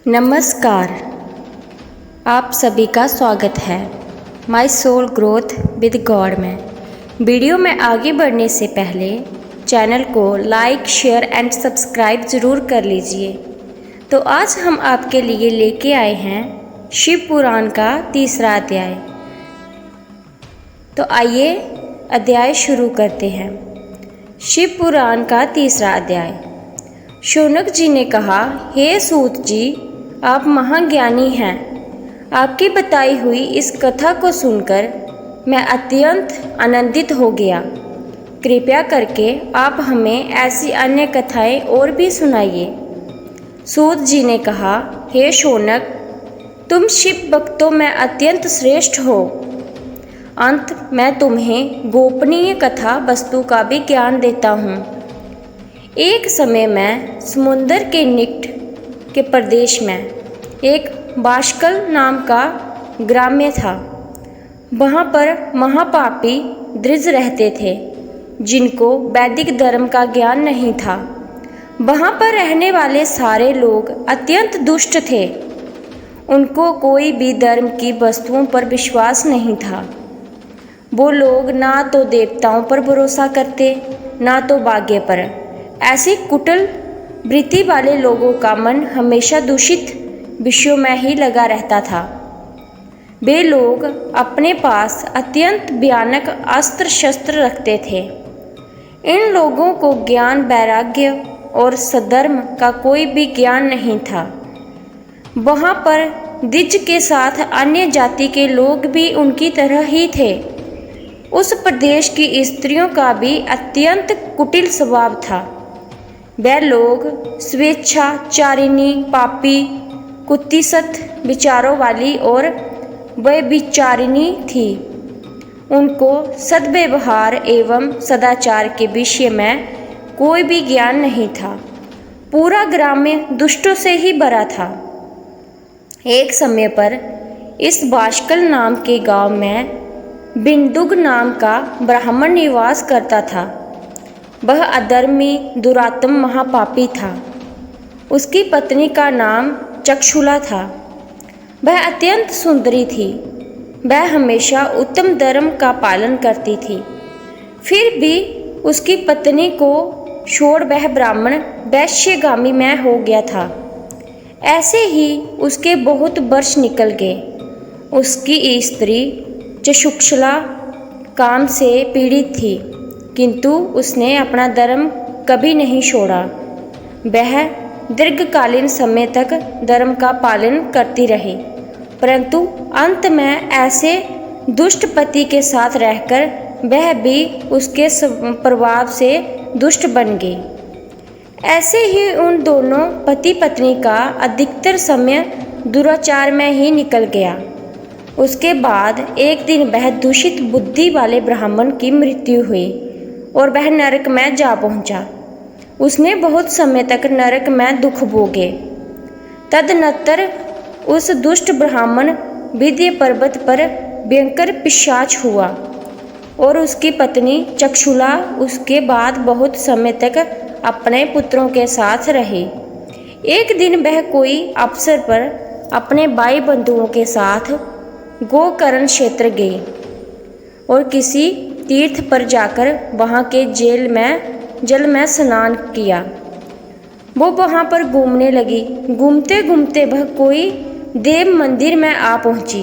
नमस्कार, आप सभी का स्वागत है my soul growth with God में। वीडियो में आगे बढ़ने से पहले चैनल को लाइक, शेयर एंड सब्सक्राइब ज़रूर कर लीजिए। तो आज हम आपके लिए लेके आए हैं शिव पुराण का तीसरा अध्याय। तो आइए अध्याय शुरू करते हैं। शिव पुराण का तीसरा अध्याय। शौनक जी ने कहा, हे सूत जी, आप महाज्ञानी हैं। आपकी बताई हुई इस कथा को सुनकर मैं अत्यंत आनंदित हो गया। कृपया करके आप हमें ऐसी अन्य कथाएं और भी सुनाइए। सूत जी ने कहा, हे शौनक, तुम शिव भक्तों में अत्यंत श्रेष्ठ हो। अंत मैं तुम्हें गोपनीय कथा वस्तु का भी ज्ञान देता हूँ। एक समय में समुंदर के निकट के प्रदेश में एक बाष्कल नाम का ग्राम्य था। वहाँ पर महापापी द्विज रहते थे, जिनको वैदिक धर्म का ज्ञान नहीं था। वहाँ पर रहने वाले सारे लोग अत्यंत दुष्ट थे। उनको कोई भी धर्म की वस्तुओं पर विश्वास नहीं था। वो लोग ना तो देवताओं पर भरोसा करते, ना तो भाग्य पर। ऐसी कुटिल वृत्ति वाले लोगों का मन हमेशा दूषित विषयों में ही लगा रहता था। वे लोग अपने पास अत्यंत भयानक अस्त्र शस्त्र रखते थे। इन लोगों को ज्ञान, वैराग्य और सद्धर्म का कोई भी ज्ञान नहीं था। वहाँ पर द्विज के साथ अन्य जाति के लोग भी उनकी तरह ही थे। उस प्रदेश की स्त्रियों का भी अत्यंत कुटिल स्वभाव था। वे लोग स्वेच्छाचारिणी, पापी, कुत्सित विचारों वाली और व्यभिचारिणी थी। उनको सद्व्यवहार एवं सदाचार के विषय में कोई भी ज्ञान नहीं था। पूरा ग्राम्य दुष्टों से ही भरा था। एक समय पर इस बाष्कल नाम के गांव में बिंदुक नाम का ब्राह्मण निवास करता था। वह अधर्मी, दुरात्म महापापी था। उसकी पत्नी का नाम चक्षुला था। वह अत्यंत सुंदरी थी। वह हमेशा उत्तम धर्म का पालन करती थी। फिर भी उसकी पत्नी को छोड़ वह ब्राह्मण वैश्यगामी में हो गया था। ऐसे ही उसके बहुत वर्ष निकल गए। उसकी स्त्री चक्षुला काम से पीड़ित थी, किंतु उसने अपना धर्म कभी नहीं छोड़ा। वह दीर्घकालीन समय तक धर्म का पालन करती रही, परंतु अंत में ऐसे दुष्ट पति के साथ रहकर वह भी उसके प्रभाव से दुष्ट बन गई। ऐसे ही उन दोनों पति पत्नी का अधिकतर समय दुराचार में ही निकल गया। उसके बाद एक दिन वह दूषित बुद्धि वाले ब्राह्मण की मृत्यु हुई और वह नरक में जा पहुंचा। उसने बहुत समय तक नरक में दुख भोगे। तदनंतर उस दुष्ट ब्राह्मण विंध्य पर्वत पर भयंकर पिशाच हुआ और उसकी पत्नी चक्षुला उसके बाद बहुत समय तक अपने पुत्रों के साथ रही। एक दिन वह कोई अवसर पर अपने भाई बंधुओं के साथ गोकर्ण क्षेत्र गई और किसी तीर्थ पर जाकर वहाँ के जल में स्नान किया। वो वहाँ पर घूमने लगी। घूमते घूमते वह कोई देव मंदिर में आ पहुँची।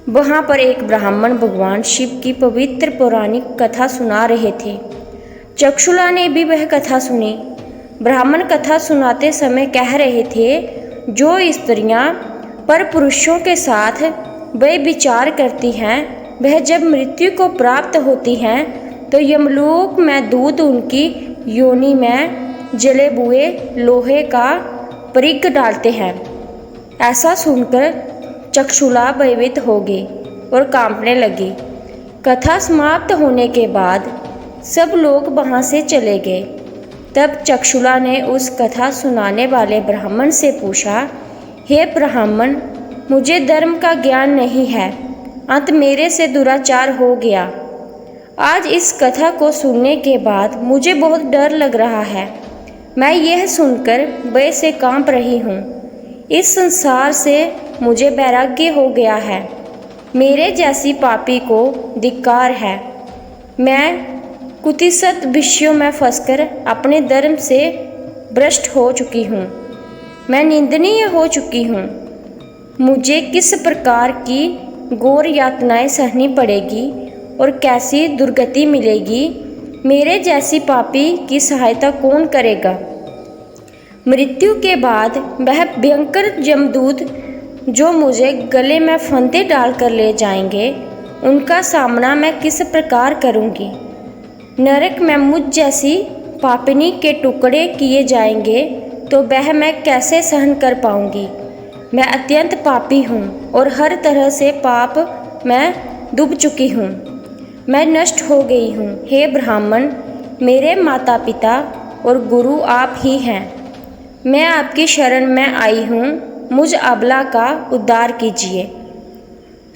वहाँ पर एक ब्राह्मण भगवान शिव की पवित्र पौराणिक कथा सुना रहे थे। चक्षुला ने भी वह कथा सुनी। ब्राह्मण कथा सुनाते समय कह रहे थे, जो स्त्रियाँ पर पुरुषों के साथ वे विचार करती हैं, वह जब मृत्यु को प्राप्त होती हैं तो यमलोक में दूत उनकी योनि में जले हुए लोहे का परिघ डालते हैं। ऐसा सुनकर चक्षुला भयभीत हो गई और कांपने लगी। कथा समाप्त होने के बाद सब लोग वहाँ से चले गए। तब चक्षुला ने उस कथा सुनाने वाले ब्राह्मण से पूछा, हे ब्राह्मण, मुझे धर्म का ज्ञान नहीं है। अंत मेरे से दुराचार हो गया। आज इस कथा को सुनने के बाद मुझे बहुत डर लग रहा है। मैं यह सुनकर भय से कांप रही हूँ। इस संसार से मुझे वैराग्य हो गया है। मेरे जैसी पापी को धिक्कार है। मैं कुत्सित विषयों में फंसकर अपने धर्म से भ्रष्ट हो चुकी हूँ। मैं निंदनीय हो चुकी हूँ। मुझे किस प्रकार की घोर यातनाएं सहनी पड़ेगी और कैसी दुर्गति मिलेगी। मेरे जैसी पापी की सहायता कौन करेगा। मृत्यु के बाद वह भयंकर यमदूत जो मुझे गले में फंदे डालकर ले जाएंगे, उनका सामना मैं किस प्रकार करूंगी। नरक में मुझ जैसी पापिनी के टुकड़े किए जाएंगे तो वह मैं कैसे सहन कर पाऊंगी। मैं अत्यंत पापी हूँ और हर तरह से पाप मैं डूब चुकी हूँ। मैं नष्ट हो गई हूँ। हे ब्राह्मण, मेरे माता पिता और गुरु आप ही हैं। मैं आपकी शरण में आई हूँ। मुझ अबला का उद्धार कीजिए।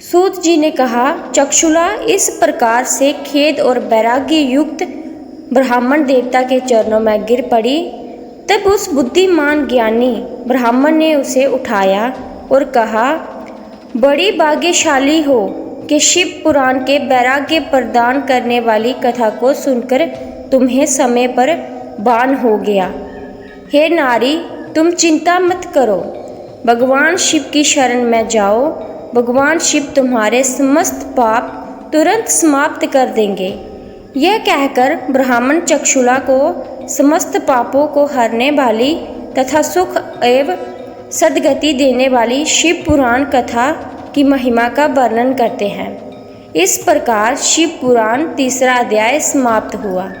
सूत जी ने कहा, चक्षुला इस प्रकार से खेद और वैराग्य युक्त ब्राह्मण देवता के चरणों में गिर पड़ी। तब उस बुद्धिमान ज्ञानी ब्राह्मण ने उसे उठाया और कहा, बड़ी भाग्यशाली हो कि शिव पुराण के वैराग्य प्रदान करने वाली कथा को सुनकर तुम्हें समय पर भान हो गया। हे नारी, तुम चिंता मत करो, भगवान शिव की शरण में जाओ। भगवान शिव तुम्हारे समस्त पाप तुरंत समाप्त कर देंगे। यह कहकर ब्राह्मण चक्षुला को समस्त पापों को हरने वाली तथा सुख एवं सद्गति देने वाली शिव पुराण कथा की महिमा का वर्णन करते हैं। इस प्रकार शिव पुराण 3रा अध्याय समाप्त हुआ।